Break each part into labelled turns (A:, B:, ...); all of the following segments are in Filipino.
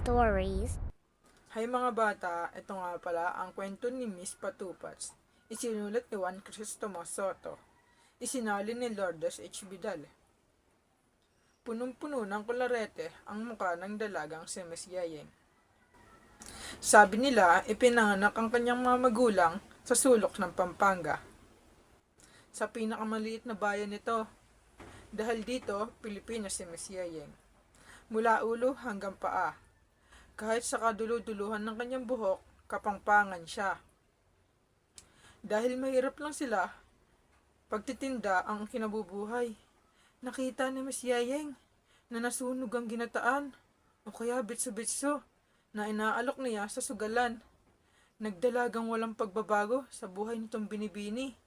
A: stories.
B: Hay mga bata, ito nga pala ang kwento ni Miss Patupats. Isinulat ni Juan Crisostomo Soto. Isinalin ni Lourdes H. Vidal. Punong-puno ng kularete ang mukha ng dalagang si Miss Yayeng. Sabi nila, ipinanganak ang kanyang mga magulang sa sulok ng Pampanga. Sa pinakamaliit na bayan nito, dahil dito, Pilipinas si Miss Yayeng. Mula ulo hanggang paa. Kahit sa kaduluduluhan ng kanyang buhok, kapangpangan siya. Dahil mahirap lang sila, pagtitinda ang kinabubuhay. Nakita ni Miss Yayeng na nasunog ang ginataan o kaya bitso-bitso na inaalok niya sa sugalan. Nagdalagang walang pagbabago sa buhay nitong binibini.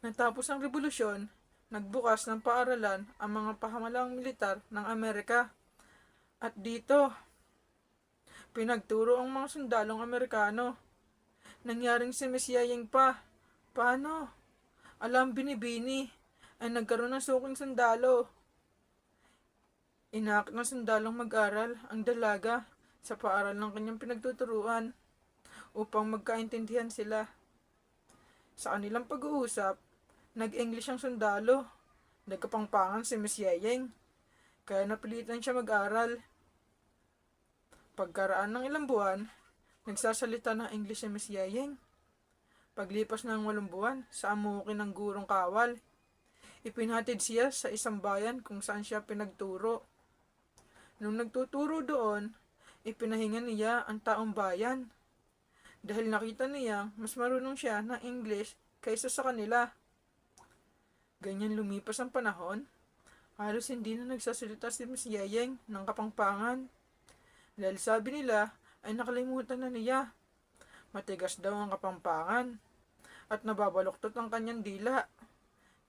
B: Natapos ang revolusyon, nagbukas ng paaralan ang mga pahamalang militar ng Amerika. At dito, pinagturo ang mga sundalong Amerikano. Nangyaring si Miss Yayeng pa. Paano? Alam binibini ay nagkaroon ng suking sundalo. Inaak ng sundalong mag-aral ang dalaga sa paaral ng kanyang pinagtuturuan upang magkaintindihan sila. Sa kanilang pag-uusap, nag-English ang sundalo. Nagkapangpangan si Miss Yayeng, kaya napilitan siya mag-aral. Pagkaraan ng ilang buwan, nagsasalita ng English si Miss Yayeng. Paglipas ng 8 buwan, sa amukin ng gurong kawal, ipinhatid siya sa isang bayan kung saan siya pinagturo. Nung nagtuturo doon, ipinahingan niya ang taong bayan dahil nakita niya mas marunong siya ng English kaysa sa kanila. Ganyan lumipas ang panahon, halos hindi na nagsasalita si Miss Yayeng ng Kapangpangan. Dahil sabi nila ay nakalimutan na niya. Matigas daw ang Kapampangan at nababaluktot ang kanyang dila.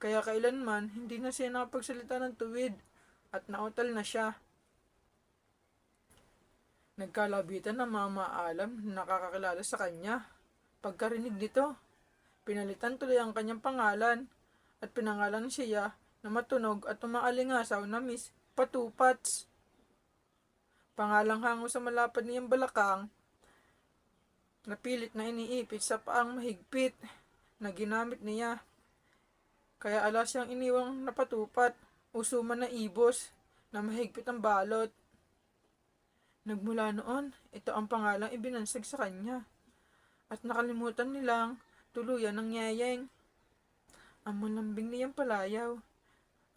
B: Kaya kailanman hindi na siya nakapagsalita ng tuwid at nautal na siya. Nagkalabitan ng mga maalam na nakakakilala sa kanya. Pagkarinig nito, pinalitan tuloy ang kanyang pangalan at pinangalan siya na matunog at umaalingasaw na Miss Patupats. Pangalang hango sa malapad niyang balakang, napilit na iniipit sa paang mahigpit na ginamit niya. Kaya alas siyang iniwang napatupat, usuman na ibos na mahigpit ang balot. Nagmula noon, ito ang pangalang ibinansag sa kanya. At nakalimutan nilang tuluyan ng Yayeng. Ang malambing niyang palayaw,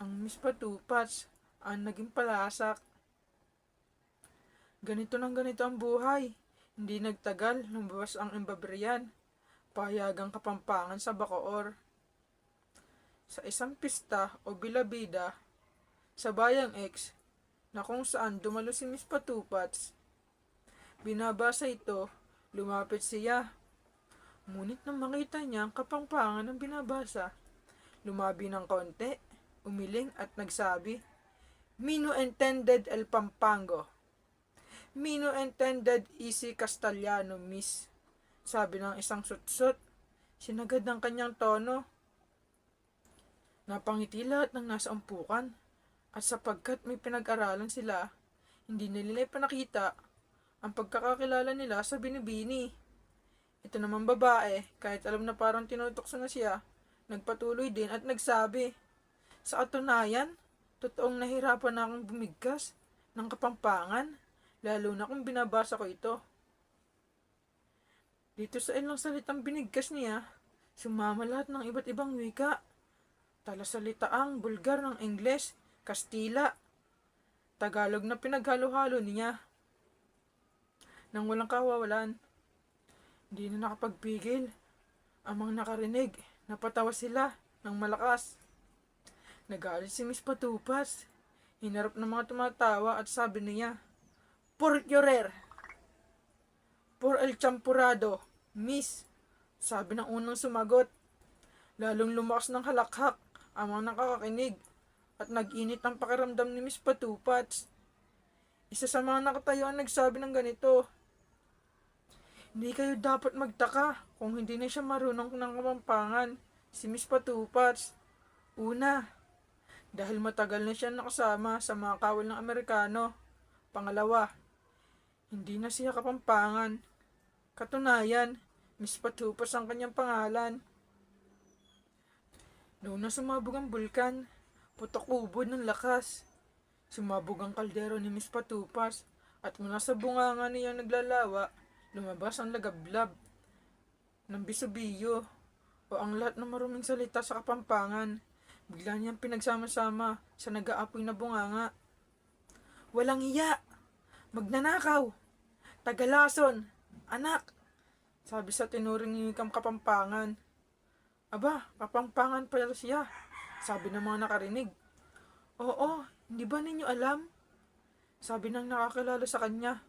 B: ang Miss Patupats, ang naging palasak. Ganito ang buhay. Hindi nagtagal, lumabas ang Imbabrian, pahayagang Kapampangan sa Bacoor. Sa isang pista o bilabida sa Bayang X, na kung saan dumalo si Miss Patupats, binabasa ito, lumapit siya. Ngunit nang makita niya ang Kapampangan ng binabasa, lumabi ng konti, umiling at nagsabi, "Mino entended el Pampango. Mino entended isi Castellano, miss," sabi ng isang sutsut. Sinagad ng kanyang tono. Napangiti lahat ng nasa umpukan, at sapagkat may pinag-aralan sila, hindi nila ipinakita ang pagkakakilala nila sa binibini. Ito naman babae, kahit alam na parang tinutokso na siya, nagpatuloy din at nagsabi, "Sa katunayan, totoong nahirapan na akong bumigkas ng Kapampangan, lalo na kung binabasa ko ito." Dito sa ilang salitang binigkas niya, sumama lahat ng iba't ibang wika. Talasalitaang Bulgar ng Ingles, Kastila, Tagalog na pinaghalo-halo niya. Nang walang kawawalan, hindi na nakapagpigil ang mga nakarinig. Napatawa sila ng malakas. Nagalit si Miss Patupats. Hinarap ng mga tumatawa at sabi niya, "Por llorer, por el champurado, miss," sabi ng unang sumagot. Lalong lumakas ng halakhak ang mga nakakakinig at nag-init ang pakiramdam ni Miss Patupats. Isa sa mga nakatayo ang nagsabi ng ganito, "Hindi kayo dapat magtaka kung hindi na siya marunong ng Kapampangan, si Miss Patupats. Una, dahil matagal na siya nakasama sa mga kawal ng Amerikano. Pangalawa, hindi na siya Kapampangan. Katunayan, Miss Patupas ang kanyang pangalan. Noong na sumabog ang bulkan, putok-ubod ng lakas. Sumabog ang kaldero ni Miss Patupas at mula sa bunganga niyang naglalawa, lumabas ang lagablab ng Bisubiyo o ang lahat ng maruming salita sa Kapampangan. Bigla niyang pinagsama-sama sa nag-aapoy na bunganga. Walang iya! Magnanakaw! Tagalason! Anak! Sabi sa tinuring ni Kapampangan. Aba, Kapampangan pala siya, sabi ng mga nakarinig. Oo, hindi ba ninyo alam? Sabi ng nakakilala sa kanya.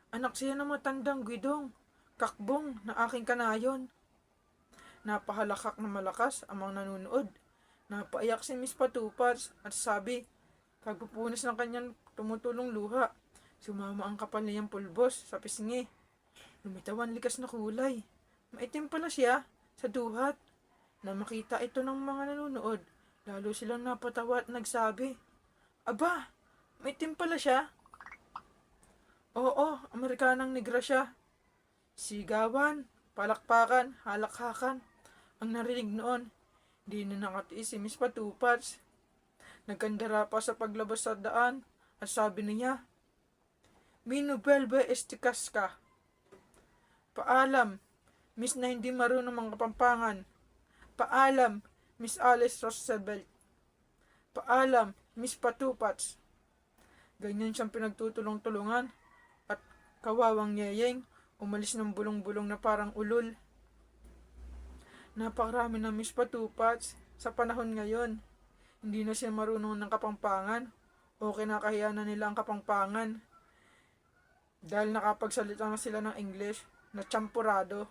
B: Anak siya ng matandang Guidong, kakbong na aking kanayon. Napahalakak na malakas ang mga nanonood. Napaiyak si Miss Patupas at sabi, pagpupunas ng kanyang tumutulong luha, sumama ang kapal niyang pulbos sa pisngi. Lumitawan likas na kulay. Maitim pala siya sa duhat. Na makita ito ng mga nanonood, lalo silang napatawa at nagsabi, Aba, maitim pala siya. Oo, Amerikanang negra siya. Sigawan, palakpakan, halakhakan. Ang narinig noon, di na nakatiis si Miss Patupas. Nagkandara pa sa paglabas sa daan at sabi niya, Mino belbe estikas ka. Paalam, Miss na hindi marunong mga Kapampangan. Paalam, Miss Alice Roosevelt. Paalam, Miss Patupats. Ganyan siyang pinagtutulong-tulungan at kawawang Yeyeng umalis ng bulong-bulong na parang ulol. Napakarami ng Miss Patupats sa panahon ngayon. Hindi na siya marunong ng Kapampangan o kinakahiya na nila ang Kapampangan dahil nakapagsalita na sila ng English na champurado.